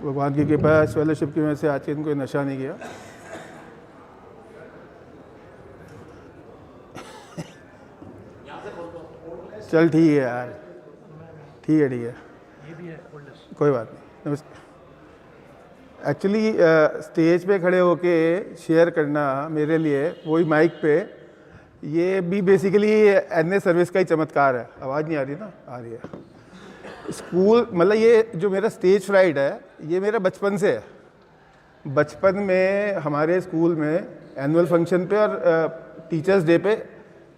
भगवान की कृपा इस फेलोशिप की वजह से आज के दिन कोई नशा नहीं किया। चल ठीक है यार, ठीक है कोई बात नहीं। नमस्ते। एक्चुअली स्टेज पे खड़े होके शेयर करना मेरे लिए वही माइक पे, ये भी बेसिकली एनए सर्विस का ही चमत्कार है। आवाज़ नहीं आ रही ना? आ रही है। स्कूल मतलब ये जो मेरा स्टेज फ्राइट है ये मेरा बचपन से है। बचपन में हमारे स्कूल में एनुअल फंक्शन पे और टीचर्स डे पे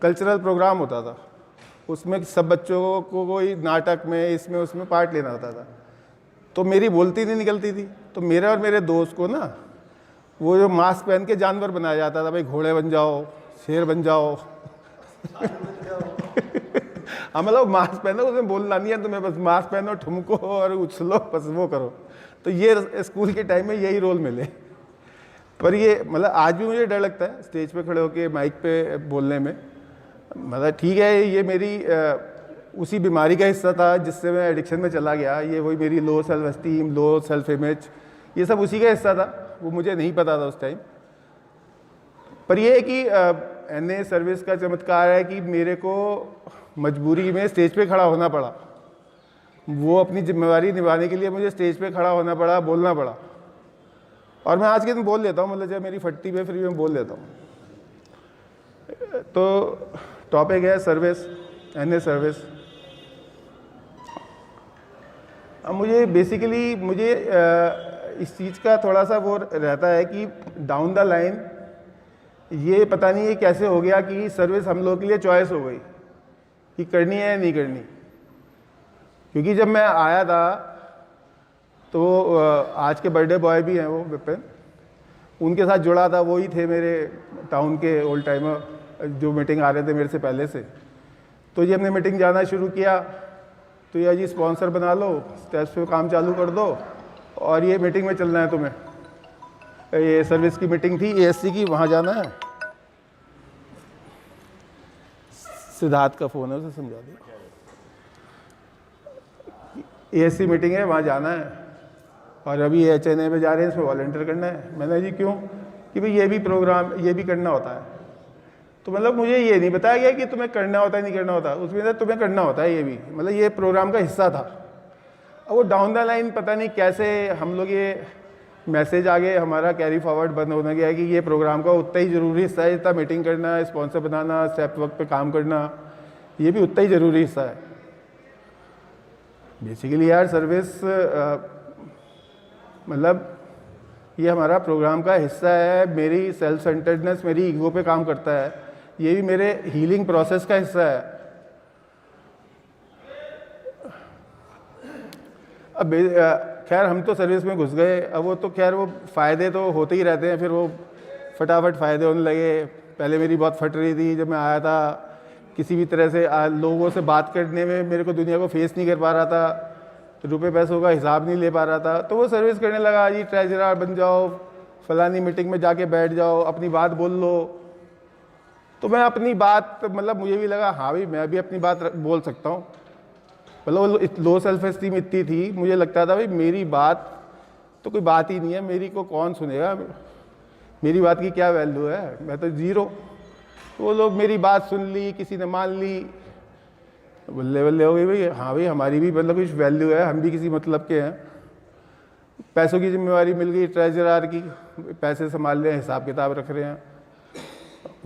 कल्चरल प्रोग्राम होता था। उसमें सब बच्चों को कोई नाटक में इसमें उसमें पार्ट लेना होता था। तो मेरी बोलती नहीं निकलती थी, तो मेरे और मेरे दोस्त को ना वो जो मास्क पहन के जानवर बनाया जाता था, भाई घोड़े बन जाओ, शेर बन जाओ। हाँ मतलब मास्क पहनो, उसमें बोलना नहीं है तुम्हें, बस मास्क पहनो, ठुमको और उछलो, बस वो करो। तो ये स्कूल के टाइम में यही रोल मिले। पर ये मतलब आज भी मुझे डर लगता है स्टेज पे खड़े होके माइक पे बोलने में। मतलब ठीक है, ये मेरी उसी बीमारी का हिस्सा था जिससे मैं एडिक्शन में चला गया। ये वही मेरी low self esteem, low self image, ये सब उसी का हिस्सा था। वो मुझे नहीं पता था उस टाइम। पर ये है कि एनए सर्विस का चमत्कार है कि मेरे को मजबूरी में स्टेज पे खड़ा होना पड़ा। वो अपनी जिम्मेवारी निभाने के लिए मुझे स्टेज पे खड़ा होना पड़ा, बोलना पड़ा। और मैं आज के दिन बोल लेता हूँ, मतलब जब मेरी फटती पे फिर भी मैं बोल लेता हूँ। तो टॉपिक है सर्विस, एनए सर्विस। अब मुझे बेसिकली इस चीज़ का थोड़ा सा वो रहता है कि डाउन द लाइन ये पता नहीं ये कैसे हो गया कि सर्विस हम लोग के लिए चॉइस हो गई कि करनी है या नहीं करनी। क्योंकि जब मैं आया था तो आज के बर्थडे बॉय भी हैं वो विपिन, उनके साथ जुड़ा था, वो ही थे मेरे टाउन के ओल्ड टाइमर जो मीटिंग आ रहे थे मेरे से पहले से। तो ये हमने मीटिंग जाना शुरू किया, तो ये जी स्पॉन्सर बना लो, स्टेप्स पे काम चालू कर दो और ये मीटिंग में चलना है तुम्हें। ये सर्विस की मीटिंग थी एएससी की, वहाँ जाना है। सिद्धार्थ का फ़ोन है, उसे समझा दिया। एएससी मीटिंग है, वहाँ जाना है और अभी एचएनए में जा रहे हैं, इसमें वॉलंटियर करना है। मैंने जी क्यों? कि भाई ये भी प्रोग्राम ये भी करना होता है। तो मतलब मुझे ये नहीं बताया गया कि तुम्हें करना होता है नहीं करना होता, उसमें तुम्हें करना होता है ये भी, मतलब ये प्रोग्राम का हिस्सा था। अब वो डाउन द लाइन पता नहीं कैसे हम लोग ये मैसेज आगे हमारा कैरी फॉरवर्ड बंद होने गया कि ये प्रोग्राम का उतना ही ज़रूरी हिस्सा है जितना मीटिंग करना, स्पॉन्सर बनाना, स्टेप वर्क पे काम करना, ये भी उतना ही ज़रूरी हिस्सा है। बेसिकली यार सर्विस मतलब ये हमारा प्रोग्राम का हिस्सा है। मेरी सेल्फ सेंटर्डनेस मेरी ईगो पे काम करता है, ये भी मेरे हीलिंग प्रोसेस का हिस्सा है। अब खैर हम तो सर्विस में घुस गए, अब वो तो खैर वो फ़ायदे तो होते ही रहते हैं, फिर वो फटाफट फ़ायदे होने लगे। पहले मेरी बहुत फट रही थी जब मैं आया था, किसी भी तरह से लोगों से बात करने में मेरे को दुनिया को फेस नहीं कर पा रहा था, तो रुपये पैसों का हिसाब नहीं ले पा रहा था। तो वो सर्विस करने लगा, जी ट्रेजरर बन जाओ, फलानी मीटिंग में जाके बैठ जाओ, अपनी बात बोल लो। तो मैं अपनी बात मतलब मुझे भी लगा हाँ भाई मैं भी अपनी बात बोल सकता हूँ। मतलब लो सेल्फ एस्टीम इतनी थी, मुझे लगता था भाई मेरी बात तो कोई बात ही नहीं है, मेरी को कौन सुनेगा, मेरी बात की क्या वैल्यू है, मैं तो ज़ीरो। तो वो लोग मेरी बात सुन ली, किसी ने मान ली, बल्ले बल्ले हो गई भाई, हाँ भाई हमारी भी मतलब कुछ वैल्यू है, हम भी किसी मतलब के हैं। पैसों की जिम्मेवारी मिल गई ट्रेजरर की, पैसे संभाल रहे हैं, हिसाब किताब रख रहे हैं,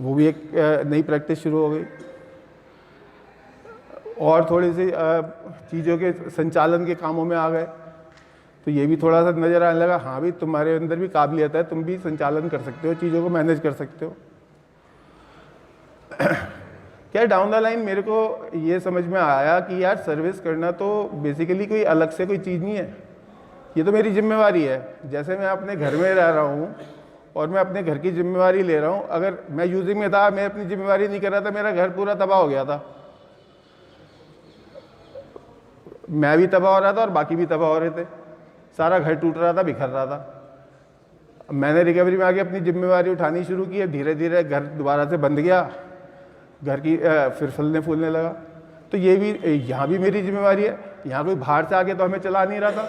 वो भी एक नई प्रैक्टिस शुरू हो गई। और थोड़ी सी चीज़ों के संचालन के कामों में आ गए, तो ये भी थोड़ा सा नज़र आने लगा हाँ भाई तुम्हारे अंदर भी काबिलियत है, तुम भी संचालन कर सकते हो, चीज़ों को मैनेज कर सकते हो। क्या डाउन द लाइन मेरे को ये समझ में आया कि यार सर्विस करना तो बेसिकली कोई अलग से कोई चीज़ नहीं है, ये तो मेरी जिम्मेवारी है। जैसे मैं अपने घर में रह रहा हूँ और मैं अपने घर की जिम्मेवारी ले रहा हूँ, अगर मैं यूजिंग में था, मैं अपनी जिम्मेवारी नहीं कर रहा था, मेरा घर पूरा तबाह हो गया था, मैं भी तबाह हो रहा था और बाकी भी तबाह हो रहे थे, सारा घर टूट रहा था, बिखर रहा था। मैंने रिकवरी में आके अपनी जिम्मेवारी उठानी शुरू की, धीरे धीरे घर दोबारा से बंध गया, घर की फिर फलने फूलने लगा। तो ये भी यहाँ भी मेरी जिम्मेवारी है, यहाँ कोई बाहर से आके तो हमें चला नहीं रहा था,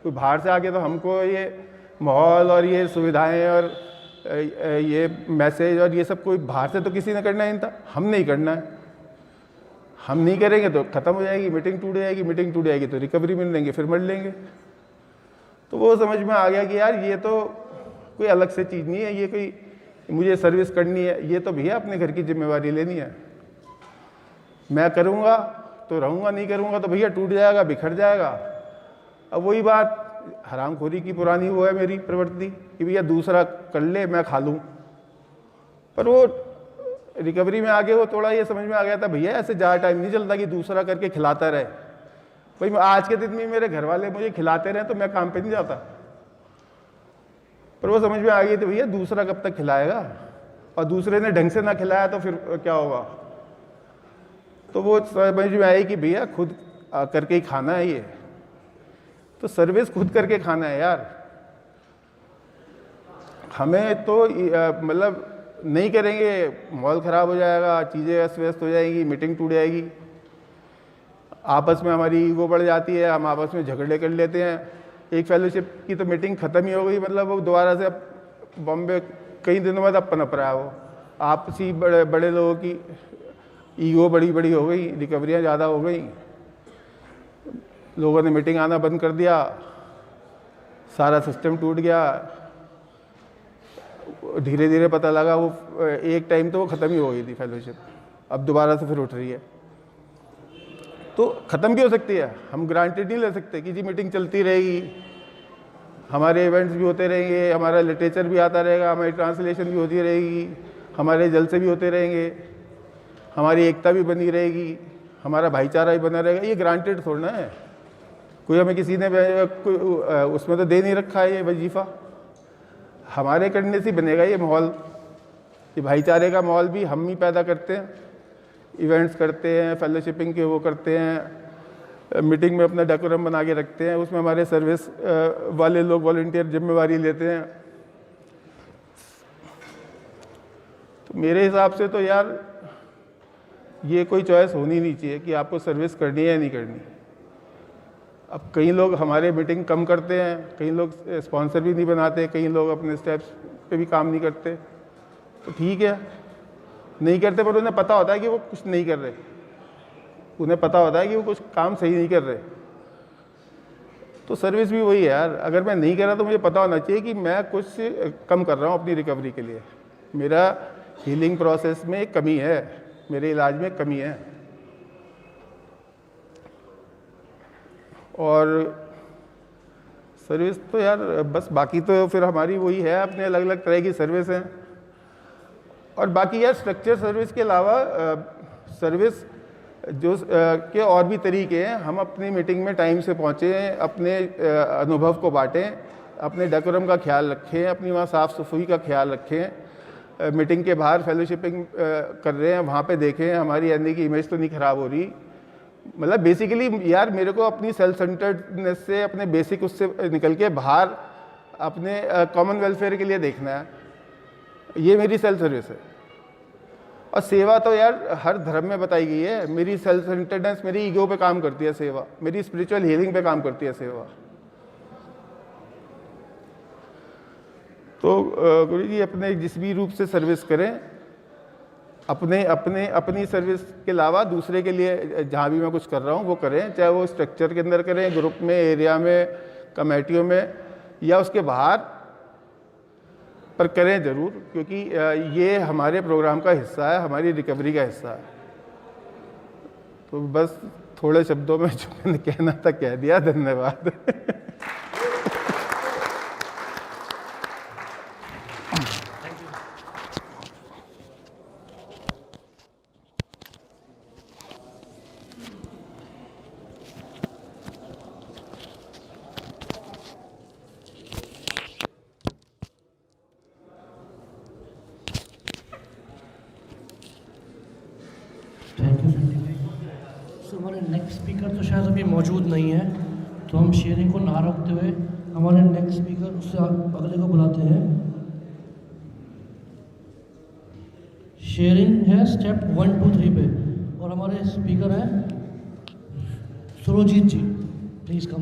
कोई बाहर से आके तो हमको ये माहौल और ये सुविधाएं और ये मैसेज और ये सब कोई बाहर से तो किसी ने करना नहीं था, हम नहीं करना है। हम नहीं करेंगे तो ख़त्म हो जाएगी, मीटिंग टूट जाएगी, मीटिंग टूट जाएगी तो रिकवरी मिल लेंगे, फिर मर लेंगे। तो वो समझ में आ गया कि यार ये तो कोई अलग से चीज़ नहीं है, ये कोई मुझे सर्विस करनी है, ये तो भैया अपने घर की जिम्मेवारी लेनी है। मैं करूँगा तो रहूँगा, नहीं करूँगा तो भैया टूट जाएगा, बिखर जाएगा। अब वही बात हरामखोरी की पुरानी वो है मेरी प्रवृत्ति कि भैया दूसरा कर ले मैं खा लूँ। पर वो रिकवरी में आगे वो थोड़ा ये समझ में आ गया था भैया ऐसे ज़्यादा टाइम नहीं चलता कि दूसरा करके खिलाता रहे। भाई आज के दिन में मेरे घर वाले मुझे खिलाते रहे तो मैं काम पे नहीं जाता। पर वो समझ में आ गई थी भैया दूसरा कब तक खिलाएगा, और दूसरे ने ढंग से ना खिलाया तो फिर क्या होगा। तो वो समझ में आई कि भैया खुद करके ही खाना है, ये तो सर्विस खुद करके खाना है यार। हमें तो मतलब नहीं करेंगे माहौल ख़राब हो जाएगा, चीज़ें अस्त व्यस्त हो जाएंगी, मीटिंग टूट जाएगी, आपस में हमारी ईगो बढ़ जाती है, हम आपस में झगड़े कर लेते हैं। एक फेलोशिप की तो मीटिंग ख़त्म ही हो गई, मतलब वो दोबारा से अब बॉम्बे कई दिनों बाद अब पनप रहा है। वो आपसी बड़े बड़े लोगों की ईगो बड़ी बड़ी हो गई, रिकवरियाँ ज़्यादा हो गई, लोगों ने मीटिंग आना बंद कर दिया, सारा सिस्टम टूट गया। धीरे धीरे पता लगा वो एक टाइम तो वो ख़त्म ही हो गई थी फेलोशिप, अब दोबारा से फिर उठ रही है। तो ख़त्म भी हो सकती है, हम ग्रांटेड नहीं ले सकते कि जी मीटिंग चलती रहेगी, हमारे इवेंट्स भी होते रहेंगे, हमारा लिटरेचर भी आता रहेगा, हमारी ट्रांसलेशन भी होती रहेगी, हमारे जलसे भी होते रहेंगे, हमारी एकता भी बनी रहेगी, हमारा भाईचारा भी बना रहेगा। ये ग्रांटेड थोड़ा है, कोई हमें किसी ने उसमें तो दे नहीं रखा है ये वजीफ़ा। हमारे करने से बनेगा ये माहौल, ये भाईचारे का माहौल भी हम ही पैदा करते हैं। इवेंट्स करते हैं, फेलोशिपिंग के वो करते हैं, मीटिंग में अपना डेकोरम बना के रखते हैं, उसमें हमारे सर्विस वाले लोग वॉलंटियर जिम्मेवारी लेते हैं। तो मेरे हिसाब से तो यार ये कोई चॉइस होनी नहीं चाहिए कि आपको सर्विस करनी है या नहीं करनी। अब कई लोग हमारे मीटिंग कम करते हैं, कई लोग स्पॉन्सर भी नहीं बनाते, कई लोग अपने स्टेप्स पे भी काम नहीं करते, तो ठीक है नहीं करते, पर उन्हें पता होता है कि वो कुछ नहीं कर रहे, उन्हें पता होता है कि वो कुछ काम सही नहीं कर रहे। तो सर्विस भी वही है यार, अगर मैं नहीं कर रहा तो मुझे पता होना चाहिए कि मैं कुछ कम कर रहा हूँ अपनी रिकवरी के लिए, मेरा हीलिंग प्रोसेस में कमी है, मेरे इलाज में कमी है। और सर्विस तो यार बस, बाकी तो फिर हमारी वही है, अपने अलग अलग तरह की सर्विस हैं। और बाकी यार स्ट्रक्चर सर्विस के अलावा सर्विस जो के और भी तरीके हैं। हम अपनी मीटिंग में टाइम से पहुँचें, अपने अनुभव को बांटें, अपने डेकोरम का ख्याल रखें, अपनी वहाँ साफ़ सफाई का ख्याल रखें, मीटिंग के बाहर फेलोशिपिंग कर रहे हैं वहाँ पे देखें हमारी यानी कि इमेज तो नहीं ख़राब हो रही। मतलब बेसिकली यार मेरे को अपनी सेल्फ सेंटर्डनेस से, अपने बेसिक उससे निकल के बाहर अपने कॉमन वेलफेयर के लिए देखना है, ये मेरी सेल्फ सर्विस है। और सेवा तो यार हर धर्म में बताई गई है। मेरी सेल्फ सेंटर्डनेस मेरी ईगो पे काम करती है सेवा, मेरी स्पिरिचुअल हीलिंग पे काम करती है सेवा। तो गुरु जी अपने जिस भी रूप से सर्विस करें, अपनी सर्विस के अलावा दूसरे के लिए जहाँ भी मैं कुछ कर रहा हूँ वो करें, चाहे वो स्ट्रक्चर के अंदर करें, ग्रुप में, एरिया में, कमेटियों में या उसके बाहर, पर करें ज़रूर, क्योंकि ये हमारे प्रोग्राम का हिस्सा है, हमारी रिकवरी का हिस्सा है। तो बस थोड़े शब्दों में जो मैंने कहना था कह दिया। धन्यवाद। हमारे नेक्स्ट स्पीकर तो शायद अभी मौजूद नहीं है, तो हम शेयरिंग को ना रोकते हुए हमारे नेक्स्ट स्पीकर उससे अगले को बुलाते हैं। शेयरिंग है स्टेप 1, 2, 3 पे, और हमारे स्पीकर हैं सुरजीत जी, प्लीज़ कम।